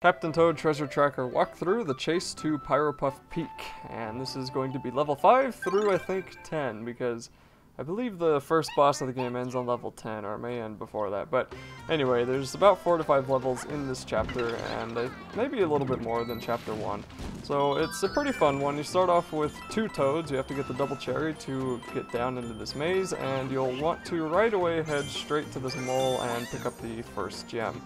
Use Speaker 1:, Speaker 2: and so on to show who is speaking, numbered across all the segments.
Speaker 1: Captain Toad Treasure Tracker walkthrough, the chase to Pyropuff Peak, and this is going to be level 5 through I think 10, because I believe the first boss of the game ends on level 10, or it may end before that, but anyway, there's about 4 to 5 levels in this chapter, and maybe a little bit more than chapter 1. So it's a pretty fun one. You start off with 2 toads. You have to get the double cherry to get down into this maze, and you'll want to right away head straight to this mole and pick up the first gem.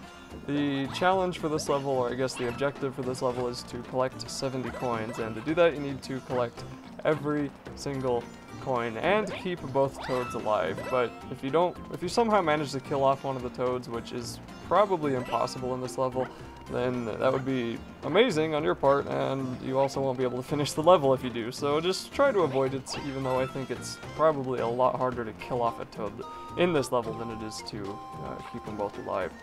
Speaker 1: The challenge for this level, or I guess the objective for this level, is to collect 70 coins, and to do that you need to collect every single coin and keep both toads alive. But if you somehow manage to kill off one of the toads, which is probably impossible in this level, then that would be amazing on your part, and you also won't be able to finish the level if you do. So just try to avoid it, even though I think it's probably a lot harder to kill off a toad in this level than it is to keep them both alive.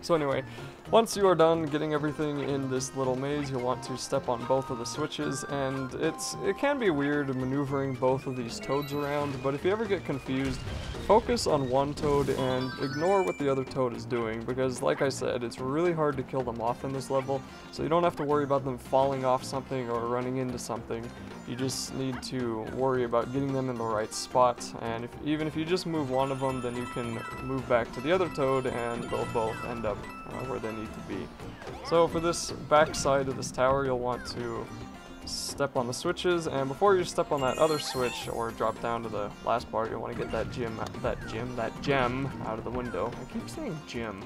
Speaker 1: So anyway, once you are done getting everything in this little maze, you'll want to step on both of the switches, and it can be weird maneuvering both of these toads around, but if you ever get confused, focus on one toad and ignore what the other toad is doing, because like I said, it's really hard to kill them off in this level, so you don't have to worry about them falling off something or running into something. You just need to worry about getting them in the right spot, and even if you just move one of them, then you can move back to the other toad and they'll both end up where they need to be. So for this back side of this tower, you'll want to step on the switches, and before you step on that other switch or drop down to the last part, you'll want to get that gem out of the window. I keep saying gem.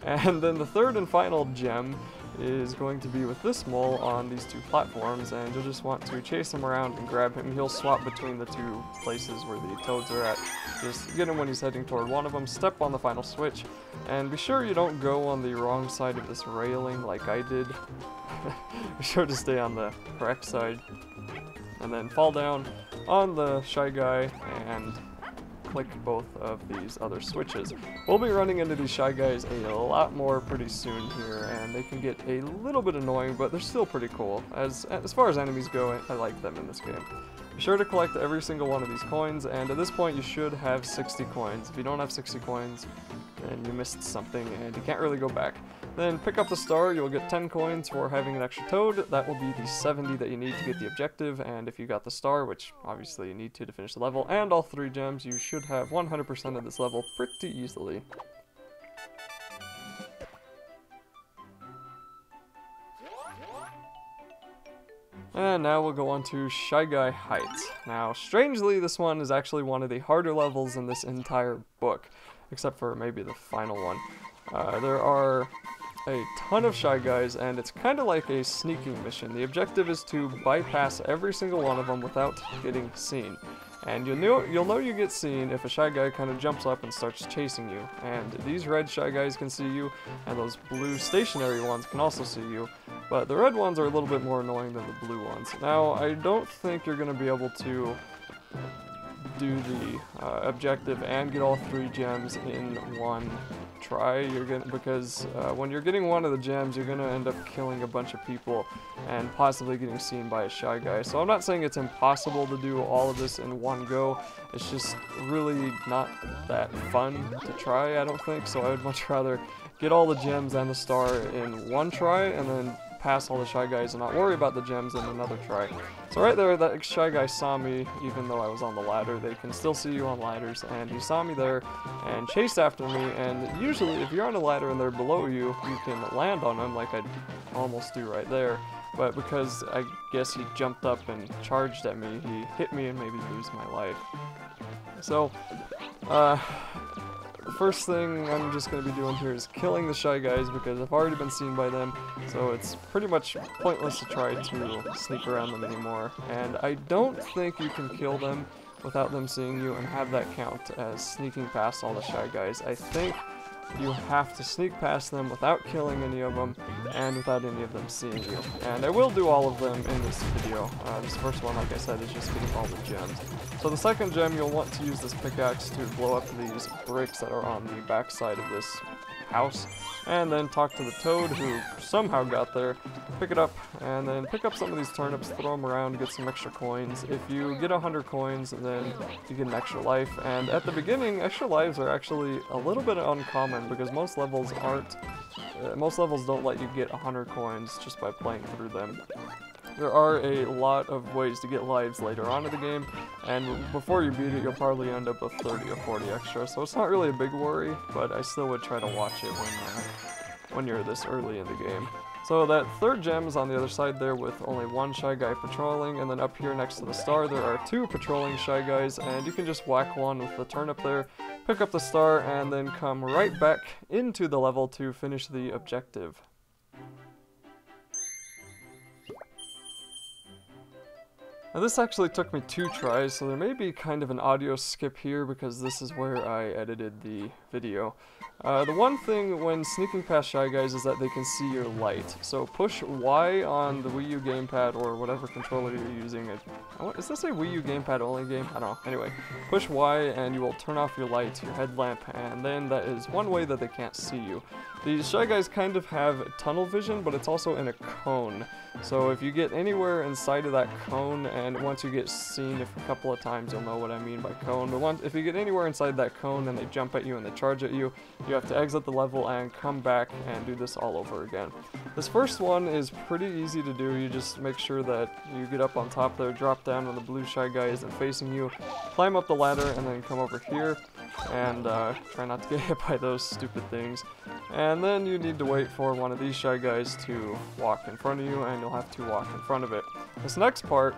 Speaker 1: And then the third and final gem is going to be with this mole on these 2 platforms, and you'll just want to chase him around and grab him. He'll swap between the 2 places where the toads are at. Just get him when he's heading toward one of them, step on the final switch, and be sure you don't go on the wrong side of this railing like I did. Be sure to stay on the correct side, and then fall down on the Shy Guy and click both of these other switches. We'll be running into these Shy Guys a lot more pretty soon here, and they can get a little bit annoying, but they're still pretty cool. As far as enemies go, I like them in this game. Be sure to collect every single one of these coins, and at this point you should have 60 coins. If you don't have 60 coins, then you missed something and you can't really go back. Then pick up the star, you'll get 10 coins for having an extra toad. That will be the 70 that you need to get the objective, and if you got the star, which obviously you need to finish the level, and all 3 gems, you should have 100% of this level pretty easily. And now we'll go on to Shy Guy Heights. Now, strangely, this one is actually one of the harder levels in this entire book, except for maybe the final one. There are a ton of Shy Guys, and it's kind of like a sneaking mission. The objective is to bypass every single one of them without getting seen. And you'll know you get seen if a Shy Guy kind of jumps up and starts chasing you. And these red Shy Guys can see you, and those blue stationary ones can also see you. But the red ones are a little bit more annoying than the blue ones. Now, I don't think you're going to be able to do the objective and get all 3 gems in one try. Because when you're getting one of the gems, you're gonna end up killing a bunch of people and possibly getting seen by a Shy Guy. So I'm not saying it's impossible to do all of this in one go. It's just really not that fun to try, I don't think. So I would much rather get all the gems and the star in one try, and then pass all the Shy Guys and not worry about the gems in another try. So right there, that Shy Guy saw me even though I was on the ladder. They can still see you on ladders, and he saw me there and chased after me, and usually if you're on a ladder and they're below you, you can land on them like I almost do right there. But because I guess he jumped up and charged at me, he hit me and made me lose my life. So, the first thing I'm just going to be doing here is killing the Shy Guys, because I've already been seen by them, so it's pretty much pointless to try to sneak around them anymore. And I don't think you can kill them without them seeing you and have that count as sneaking past all the Shy Guys. I think you have to sneak past them without killing any of them and without any of them seeing you. And I will do all of them in this video. This first one, like I said, is just getting all the gems. So the second gem, you'll want to use this pickaxe to blow up these bricks that are on the back side of this house, and then talk to the toad who somehow got there, pick it up, and then pick up some of these turnips, throw them around, get some extra coins. If you get 100 coins, then you get an extra life, and at the beginning, extra lives are actually a little bit uncommon because most levels aren't most levels don't let you get 100 coins just by playing through them. There are a lot of ways to get lives later on in the game, and before you beat it, you'll probably end up with 30 or 40 extra, so it's not really a big worry, but I still would try to watch it when you're this early in the game. So that third gem is on the other side there with only one Shy Guy patrolling, and then up here next to the star there are 2 patrolling Shy Guys, and you can just whack one with the turnip there, pick up the star, and then come right back into the level to finish the objective. Now this actually took me 2 tries, so there may be kind of an audio skip here because this is where I edited the video. The one thing when sneaking past Shy Guys is that they can see your light. So push Y on the Wii U gamepad or whatever controller you're using. Is this a Wii U gamepad only game? I don't know. Anyway, push Y and you will turn off your light, your headlamp, and then that is one way that they can't see you. These Shy Guys kind of have tunnel vision, but it's also in a cone. So if you get anywhere inside of that cone, and once you get seen a couple of times, you'll know what I mean by cone. But if you get anywhere inside that cone and they jump at you and they charge at you, you have to exit the level and come back and do this all over again. This first one is pretty easy to do. You just make sure that you get up on top there, drop down when the blue Shy Guy isn't facing you, climb up the ladder, and then come over here and try not to get hit by those stupid things. And then you need to wait for one of these Shy Guys to walk in front of you, and you'll have to walk in front of it. This next part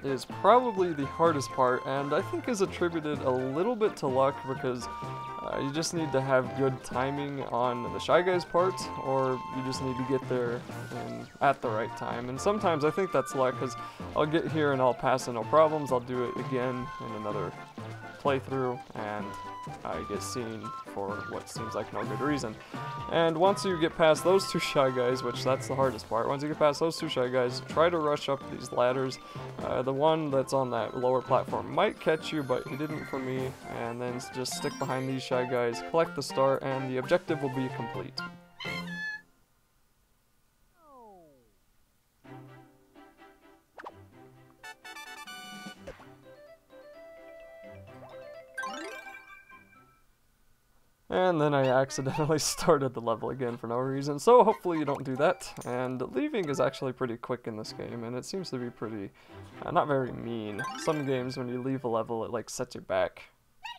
Speaker 1: is probably the hardest part, and I think is attributed a little bit to luck because you just need to have good timing on the Shy Guys part, or you just need to get there at the right time. And sometimes I think that's luck because I'll get here and I'll pass it no problems, I'll do it again in another playthrough, and I get seen for what seems like no good reason. And once you get past those 2 Shy Guys, which that's the hardest part, once you get past those 2 Shy Guys, try to rush up these ladders. The one that's on that lower platform might catch you, but he didn't for me, and then just stick behind these Shy Guys, collect the star, and the objective will be complete. And then I accidentally started the level again for no reason, so hopefully you don't do that. And leaving is actually pretty quick in this game, and it seems to be pretty, not very mean. Some games when you leave a level it like sets you back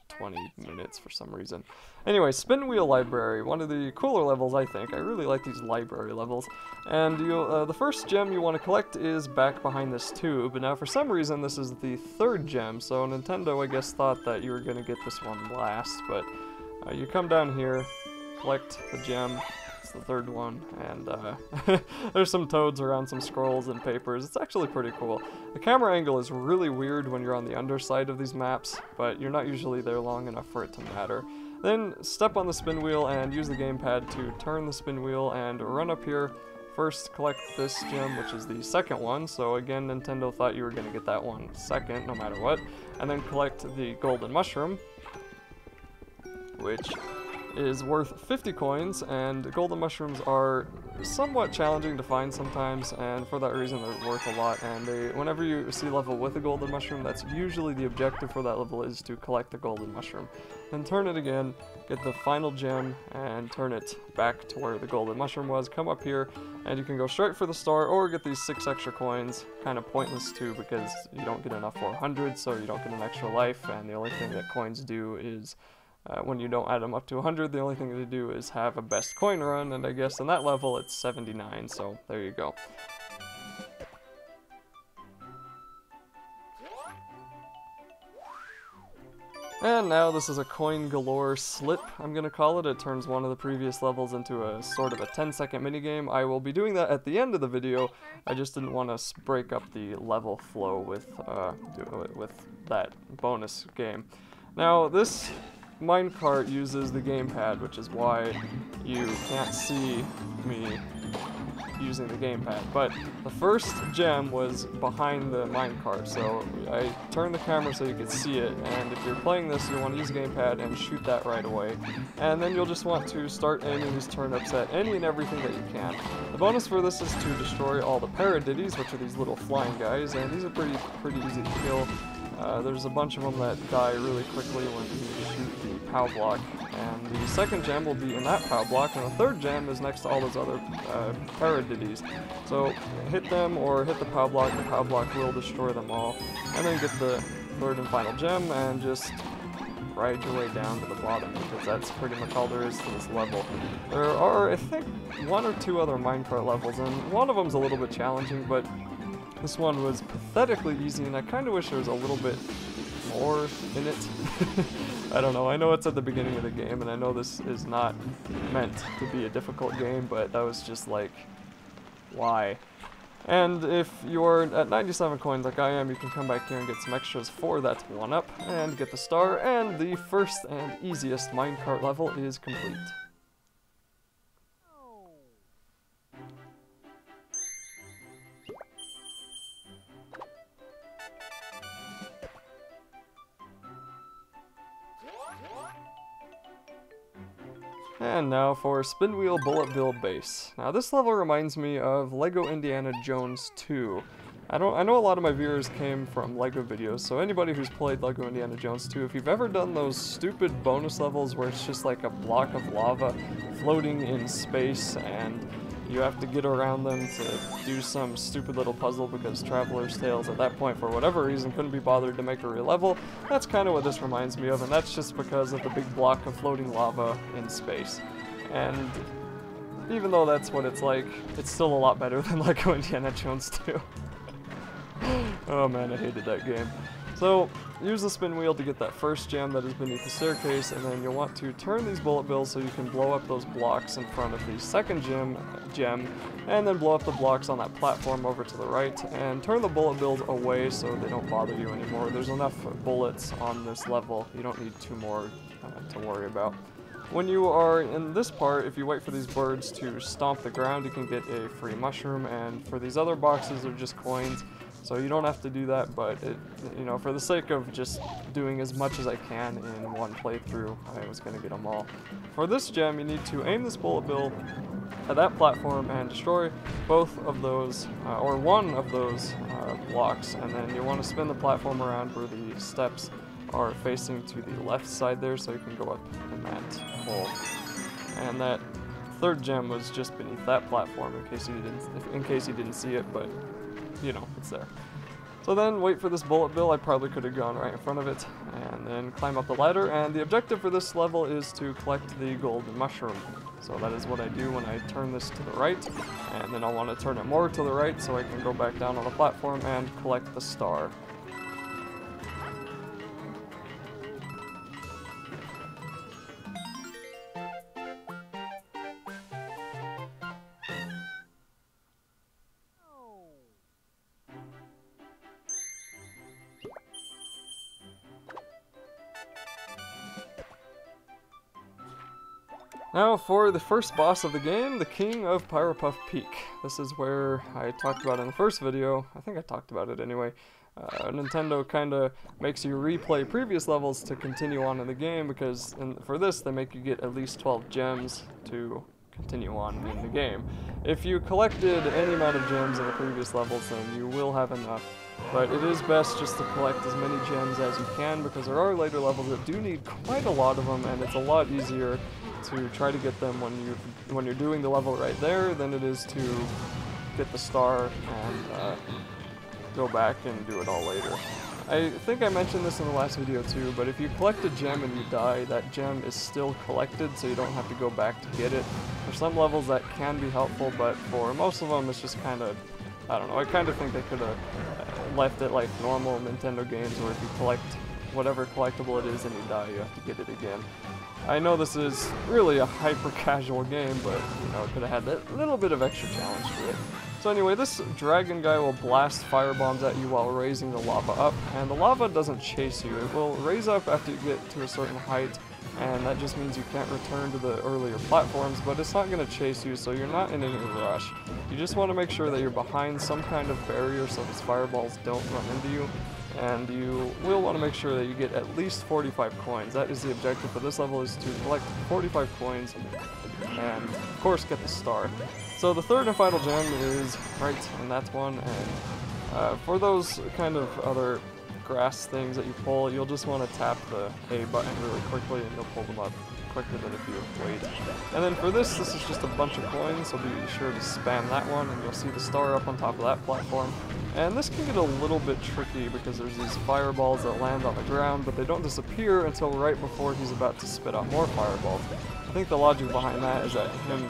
Speaker 1: 20 minutes for some reason. Anyway, Spinwheel Library, one of the cooler levels I think. I really like these library levels. And the first gem you want to collect is back behind this tube. Now for some reason this is the 3rd gem, so Nintendo I guess thought that you were going to get this one last, but you come down here, collect the gem, it's the 3rd one, and there's some toads around some scrolls and papers. It's actually pretty cool. The camera angle is really weird when you're on the underside of these maps, but you're not usually there long enough for it to matter. Then step on the spin wheel and use the gamepad to turn the spin wheel and run up here. First collect this gem, which is the 2nd one, so again Nintendo thought you were going to get that one second no matter what, and then collect the golden mushroom, which is worth 50 coins, and golden mushrooms are somewhat challenging to find sometimes, and for that reason they're worth a lot, and whenever you see a level with a golden mushroom, that's usually the objective for that level, is to collect the golden mushroom. Then turn it again, get the final gem, and turn it back to where the golden mushroom was, come up here, and you can go straight for the star, or get these 6 extra coins. Kind of pointless too, because you don't get enough for 100, so you don't get an extra life, and the only thing that coins do is when you don't add them up to 100, the only thing they do is have a best coin run, and I guess on that level it's 79, so there you go. And now this is a coin galore slip, I'm gonna call it. It turns one of the previous levels into a sort of a 10-second minigame. I will be doing that at the end of the video. I just didn't want to break up the level flow with that bonus game. Now this minecart uses the gamepad, which is why you can't see me using the gamepad, but the first gem was behind the minecart, so I turned the camera so you could see it, and if you're playing this you'll want to use the gamepad and shoot that right away, and then you'll just want to start aiming these turnips at any and everything that you can. The bonus for this is to destroy all the paradiddies, which are these little flying guys, and these are pretty easy to kill. There's a bunch of them that die really quickly when you shoot the POW block, and the second gem will be in that POW block, and the third gem is next to all those other paradiddys. So hit them or hit the POW block will destroy them all, and then get the third and final gem and just ride your way down to the bottom, because that's pretty much all there is to this level. There are, I think, 1 or 2 other minecart levels, and one of them's a little bit challenging, but this one was pathetically easy, and I kind of wish there was a little bit more in it. I don't know, I know it's at the beginning of the game, and I know this is not meant to be a difficult game, but that was just like, why? And if you're at 97 coins like I am, you can come back here and get some extras for that 1-up, and get the star, and the first and easiest minecart level is complete. And now for Spinwheel Bullet Bill Base. Now this level reminds me of LEGO Indiana Jones 2. I know a lot of my viewers came from LEGO videos, so anybody who's played LEGO Indiana Jones 2, if you've ever done those stupid bonus levels where it's just like a block of lava floating in space and you have to get around them to do some stupid little puzzle because Traveler's Tales at that point, for whatever reason, couldn't be bothered to make a real level, that's kind of what this reminds me of, and that's just because of the big block of floating lava in space. And even though that's what it's like, it's still a lot better than LEGO Indiana Jones 2. Oh man, I hated that game. So, use the spin wheel to get that first gem that is beneath the staircase, and then you'll want to turn these bullet bills so you can blow up those blocks in front of the second gem, and then blow up the blocks on that platform over to the right, and turn the bullet bills away so they don't bother you anymore. There's enough bullets on this level, you don't need 2 more to worry about. When you are in this part, if you wait for these birds to stomp the ground, you can get a free mushroom, and for these other boxes, they're just coins. So you don't have to do that, but you know, for the sake of just doing as much as I can in one playthrough, I was going to get them all. For this gem, you need to aim this bullet bill at that platform and destroy both of those, or one of those blocks, and then you want to spin the platform around where the steps are facing to the left side there, so you can go up in that hole. And that third gem was just beneath that platform, in case you didn't see it, but you know, it's there. So then wait for this bullet bill. I probably could have gone right in front of it, and then climb up the ladder, and the objective for this level is to collect the golden mushroom. So that is what I do when I turn this to the right, and then I'll want to turn it more to the right so I can go back down on the platform and collect the star. Now for the first boss of the game, the King of Pyropuff Peak. This is where I talked about in the first video, I think I talked about it anyway. Nintendo kind of makes you replay previous levels to continue on in the game, because for this they make you get at least 12 gems to continue on in the game. If you collected any amount of gems in the previous levels, then you will have enough. But it is best just to collect as many gems as you can, because there are later levels that do need quite a lot of them, and it's a lot easier to try to get them when you're doing the level right there than it is to get the star and go back and do it all later. I think I mentioned this in the last video too, but if you collect a gem and you die, that gem is still collected, so you don't have to go back to get it. For some levels that can be helpful, but for most of them it's just kind of, I don't know, I kind of think they could have left it like normal Nintendo games where if you collect whatever collectible it is and you die, you have to get it again. I know this is really a hyper-casual game, but you know, it could have had that little bit of extra challenge to it. So anyway, this dragon guy will blast fire bombs at you while raising the lava up, and the lava doesn't chase you. It will raise up after you get to a certain height, and that just means you can't return to the earlier platforms, but it's not going to chase you, so you're not in any rush. You just want to make sure that you're behind some kind of barrier so these fireballs don't run into you, and you will want to make sure that you get at least 45 coins. That is the objective for this level, is to collect 45 coins, and of course get the star. So the third and final gem is right in that one, and for those kind of other grass things that you pull, you'll just want to tap the A button really quickly and you'll pull them up quicker than if you wait. And then for this is just a bunch of coins, so be sure to spam that one and you'll see the star up on top of that platform. And this can get a little bit tricky because there's these fireballs that land on the ground, but they don't disappear until right before he's about to spit out more fireballs. I think the logic behind that is that him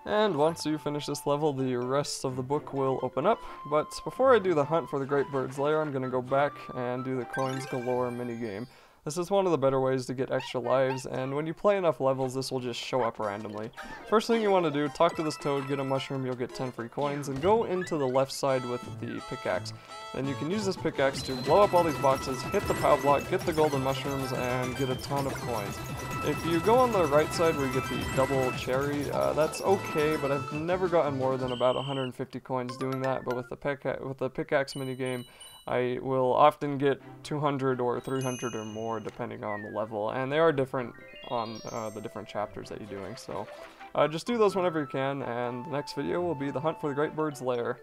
Speaker 1: And once you finish this level, the rest of the book will open up. But before I do the hunt for the Great Bird's Lair, I'm going to go back and do the Coins Galore minigame. This is one of the better ways to get extra lives, and when you play enough levels, this will just show up randomly. First thing you want to do, talk to this toad, get a mushroom, you'll get 10 free coins, and go into the left side with the pickaxe. Then you can use this pickaxe to blow up all these boxes, hit the POW block, get the golden mushrooms, and get a ton of coins. If you go on the right side where you get the double cherry, that's okay, but I've never gotten more than about 150 coins doing that, but with the pickaxe minigame, I will often get 200 or 300 or more depending on the level, and they are different on the different chapters that you're doing, so just do those whenever you can, and the next video will be the hunt for the Great Bird's Lair.